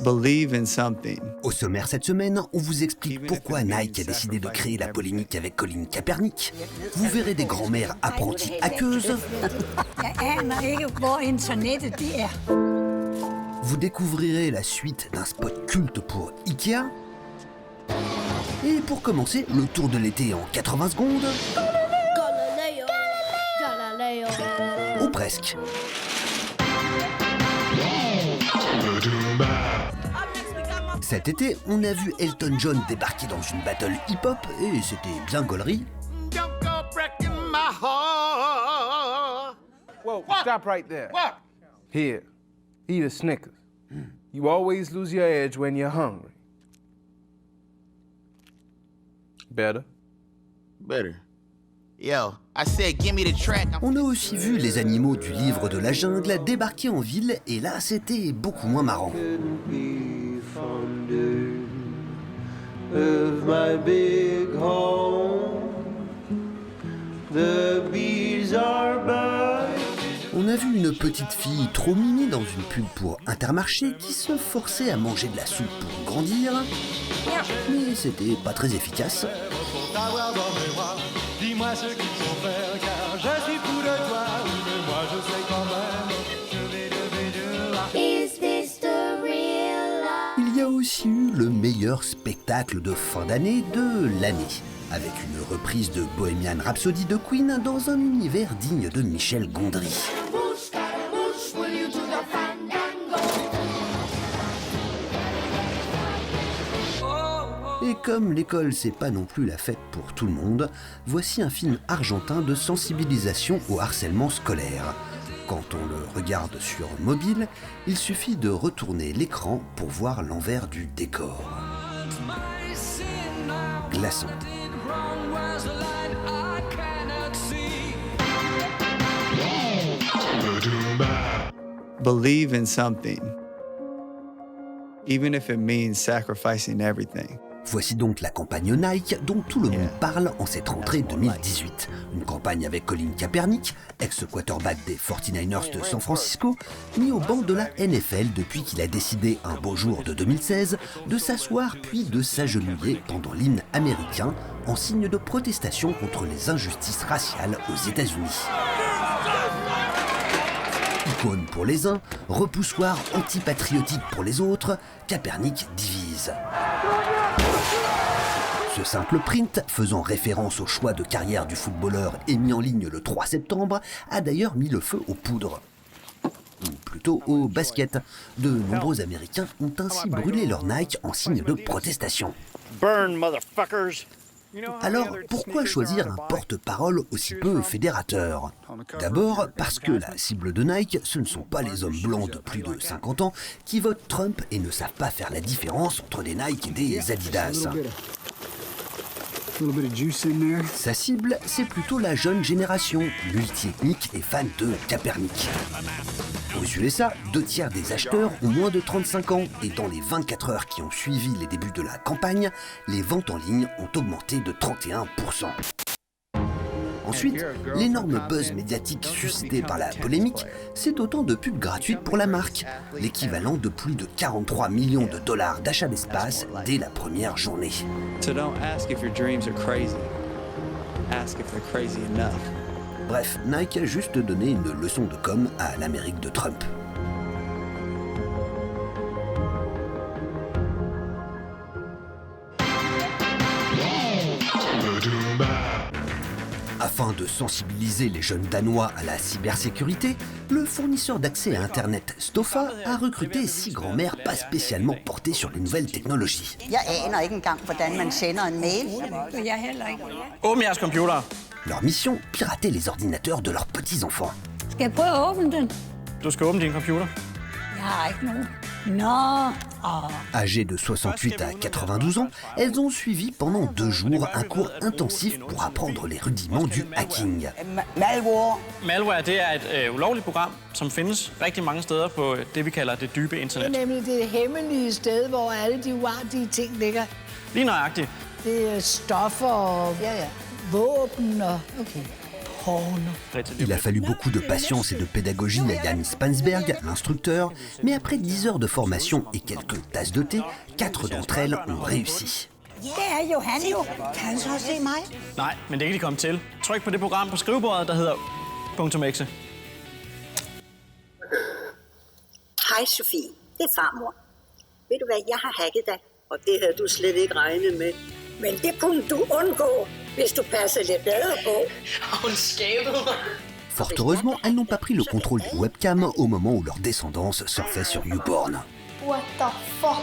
Believe in something. Au sommaire cette semaine, on vous explique pourquoi Nike a décidé de créer la polémique avec Colin Kaepernick. Vous verrez des grands-mères apprenties hackeuses. Vous découvrirez la suite d'un spot culte pour Ikea. Et pour commencer, le tour de l'été en 80 secondes. Ou presque. Cet été, on a vu Elton John débarquer dans une battle hip-hop et c'était bien gaulerie. Whoa, stop right there. What? Here, eat a Snickers. You always lose your edge when you're hungry. Better? Better. Yo, I said give me the track. On a aussi vu les animaux du livre de la jungle débarquer en ville et là, c'était beaucoup moins marrant. On a vu une petite fille trop mimi dans une pub pour Intermarché qui se forçait à manger de la soupe pour grandir. Mais c'était pas très efficace. Dis-moi ce qu'il faut faire car je suis fou de toi. Mais moi je sais quand même. Is this the real life? Il y a aussi eu le meilleur spectacle de fin d'année de l'année, avec une reprise de Bohemian Rhapsody de Queen dans un univers digne de Michel Gondry. Et comme l'école c'est pas non plus la fête pour tout le monde, voici un film argentin de sensibilisation au harcèlement scolaire. Quand on le regarde sur mobile, il suffit de retourner l'écran pour voir l'envers du décor. Glaçant. Believe in something, even if it means sacrificing everything. Voici donc la campagne Nike dont tout le monde parle en cette rentrée 2018. Une campagne avec Colin Kaepernick, ex-quarterback des 49ers de San Francisco, mis au banc de la NFL depuis qu'il a décidé un beau jour de 2016 de s'asseoir puis de s'agenouiller pendant l'hymne américain en signe de protestation contre les injustices raciales aux États-Unis. Icône pour les uns, repoussoir antipatriotique pour les autres, Kaepernick divise. Ce simple print, faisant référence au choix de carrière du footballeur et mis en ligne le 3 septembre, a d'ailleurs mis le feu aux poudres. Ou plutôt au basket. De nombreux Américains ont ainsi brûlé leur Nike en signe de protestation. Burn, motherfuckers! Alors, pourquoi choisir un porte-parole aussi peu fédérateur? D'abord, parce que la cible de Nike, ce ne sont pas les hommes blancs de plus de 50 ans qui votent Trump et ne savent pas faire la différence entre des Nike et des Adidas. Sa cible, c'est plutôt la jeune génération, multiethnique et fan de Kaepernick. Aux USA, 2/3 des acheteurs ont moins de 35 ans et dans les 24 heures qui ont suivi les débuts de la campagne, les ventes en ligne ont augmenté de 31%. Ensuite, l'énorme buzz médiatique suscité par la polémique, c'est autant de pubs gratuites pour la marque, l'équivalent de plus de 43 millions de dollars d'achat d'espace dès la première journée. So don't ask if your dreams are crazy. Ask if they're crazy enough. Bref, Nike a juste donné une leçon de com à l'Amérique de Trump. Afin de sensibiliser les jeunes Danois à la cybersécurité, le fournisseur d'accès à Internet Stoffa a recruté 6 grands-mères pas spécialement portées sur les nouvelles technologies. Åbn jeres computer. Leur mission, pirater les ordinateurs de leurs petits-enfants. Du skal åbne din computer. Âgées de 68 à 92 ans, elles ont suivi pendant 2 jours un cours intensif pour apprendre les rudiments du hacking. Malware, det er et ulovligt program, som findes rigtig mange steder på det, vi kalder det dybe internet. Det er nemlig det hemmelige sted, hvor alle de uartige ting ligger. Lige nøjagtigt. Det er stoffer og våben og... Okay. Il a fallu beaucoup de patience et de pédagogie à Jan Spansberg, l'instructeur, mais après 10 heures de formation et quelques tasses de thé, 4 d'entre elles ont réussi. Nej, men det kan de komme til. Tryk på det program på skrivebordet, der hedder .exe. Hej Sofie, det er farmor. Ved du hvad, jeg har hacket dig, og det havde du slet ikke regnet med. Men det kunne du undgå, hvis du passede lidt bedre på. Hun skævede mig. Fort heureusement, elles n'ont pas pris le contrôle du webcam au moment où leur descendance surfait sur YouPorn. What the fuck?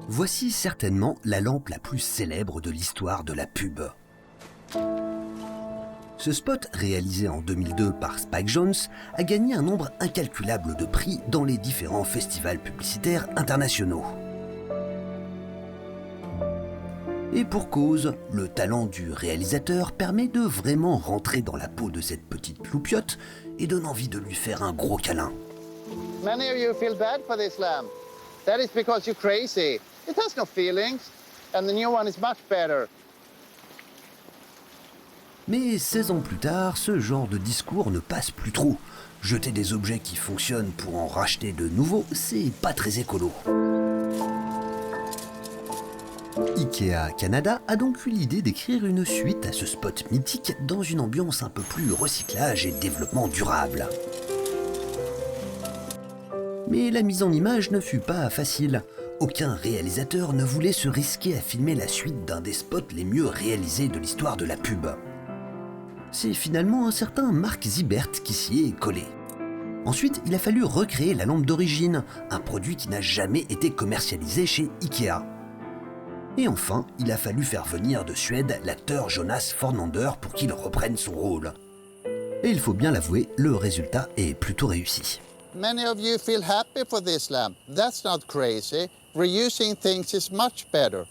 Voici certainement la lampe la plus célèbre de l'histoire de la pub. Ce spot, réalisé en 2002 par Spike Jonze, a gagné un nombre incalculable de prix dans les différents festivals publicitaires internationaux. Et pour cause, le talent du réalisateur permet de vraiment rentrer dans la peau de cette petite loupiote et donne envie de lui faire un gros câlin. Many of you feel bad for this lamb. That is because you're crazy. It has no feelings, and the new one is much better. Mais 16 ans plus tard, ce genre de discours ne passe plus trop. Jeter des objets qui fonctionnent pour en racheter de nouveaux, c'est pas très écolo. IKEA Canada a donc eu l'idée d'écrire une suite à ce spot mythique dans une ambiance un peu plus recyclage et développement durable. Mais la mise en image ne fut pas facile. Aucun réalisateur ne voulait se risquer à filmer la suite d'un des spots les mieux réalisés de l'histoire de la pub. C'est finalement un certain Mark Zibert qui s'y est collé. Ensuite, il a fallu recréer la lampe d'origine, un produit qui n'a jamais été commercialisé chez IKEA. Et enfin, il a fallu faire venir de Suède l'acteur Jonas Fornander pour qu'il reprenne son rôle. Et il faut bien l'avouer, le résultat est plutôt réussi. Many of you feel happy for this lamb. That's not crazy. Reusing things is much better.